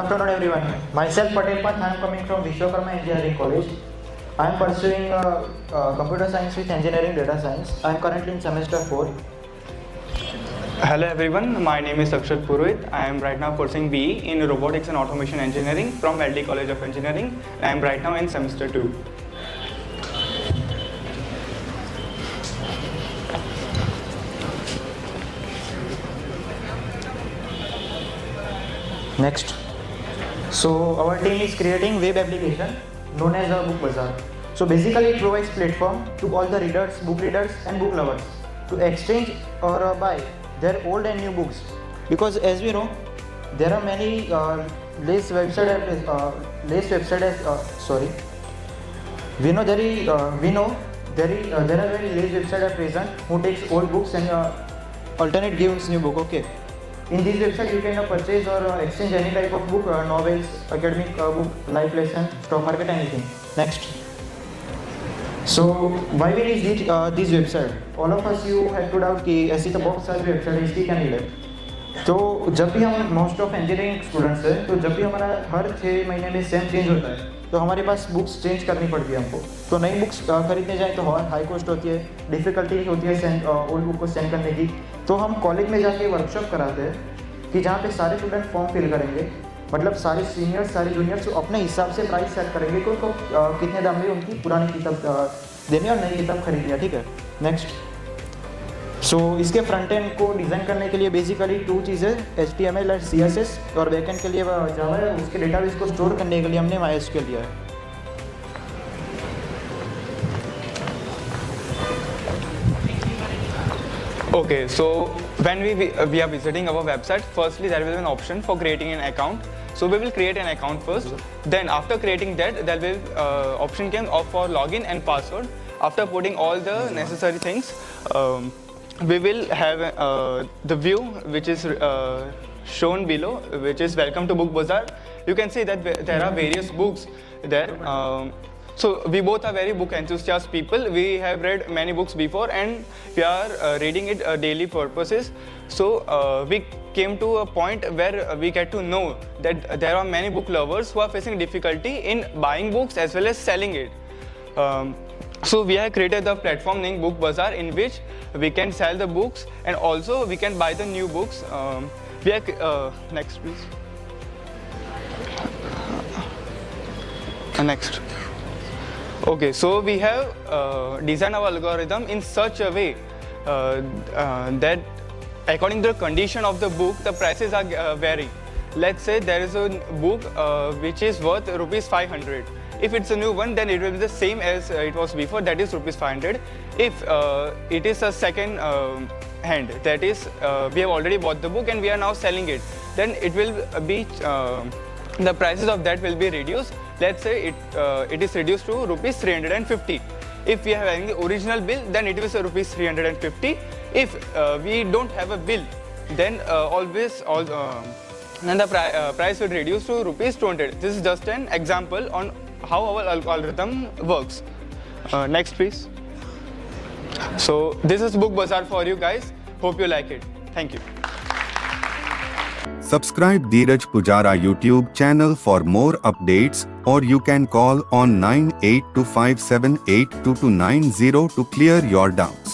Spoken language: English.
afternoon everyone. Myself Patel Panth, I am coming from Vishwakarma Engineering College. I am pursuing computer science with engineering data science. I am currently in semester 4. Hello everyone, my name is Akshat Purohit. I am right now pursuing BE in Robotics and Automation Engineering from LD College of Engineering. I am right now in semester 2. Next. So our team is creating web application known as a book bazaar. So basically it provides platform to all the readers, book readers and book lovers to exchange or buy their old and new books. Because as we know, there are many less website We know there are very less websites at present who takes old books and alternate gives new book. Okay. In this website, you can purchase or exchange any type of book, novels, academic book, life lesson, stock market, anything. Next. So why we use this website? All of us you have to doubt कि ऐसी तो बहुत सारी website है, इसकी क्या need है? तो जब भी हम मोस्ट ऑफ इंजीनियरिंग स्टूडेंट्स हैं, तो जब भी हमारा हर 6 महीने में सेम चेंज होता है, तो हमारे पास बुक्स चेंज करनी पड़ती है हमको. तो नई बुक्स खरीदने जाए तो हाई कॉस्ट होती है, डिफिकल्टी होती है ओल्ड बुक को सेंड करने की. तो हम कॉलेज में जाके वर्कशॉप कराते हैं कि जहाँ पे सारे स्टूडेंट फॉर्म फिल करेंगे, मतलब सारे सीनियर्स सारे जूनियर्स अपने हिसाब से प्राइस सेट करेंगे कि उनको कितने दाम में उनकी पुरानी किताब देनी और नई किताब खरीदनी है. ठीक है. नेक्स्ट. सो इसके फ्रंट एंड को डिज़ाइन करने के लिए बेसिकली 2 चीज़ें HTML और CSS, और बैक एंड के लिए जावा है. उसके डेटाबेस को स्टोर करने के लिए हमने MySQL लिया है. Okay, so when we are visiting our website, firstly there will be an option for creating an account. So we will create an account first. Then after creating that, there will option came for login and password. After putting all the necessary things, we will have the view which is shown below, which is welcome to Book Bazaar. You can see that there are various books there. So we both are very book enthusiast people. We have read many books before and we are reading it daily purposes. So we came to a point where we get to know that there are many book lovers who are facing difficulty in buying books as well as selling it. So we have created the platform named Book Bazaar, in which we can sell the books and also we can buy the new books. Next please. Next. Okay, so we have designed our algorithm in such a way that according to the condition of the book, the prices are varying. Let's say there is a book which is worth ₹500. If it's a new one, then it will be the same as it was before, that is ₹500. If it is a second hand, that is we have already bought the book and we are now selling it, then it will be the prices of that will be reduced. Let's say it is reduced to ₹350. If we have any original bill, then it is ₹350. If we don't have a bill, then then the price will reduce to ₹200. This is just an example on how our algorithm works. Next please. So this is Book Bazaar for you guys. Hope you like it. Thank you. Subscribe Dhiraj Poojara YouTube channel for more updates, or you can call on 9825782290 to clear your doubts.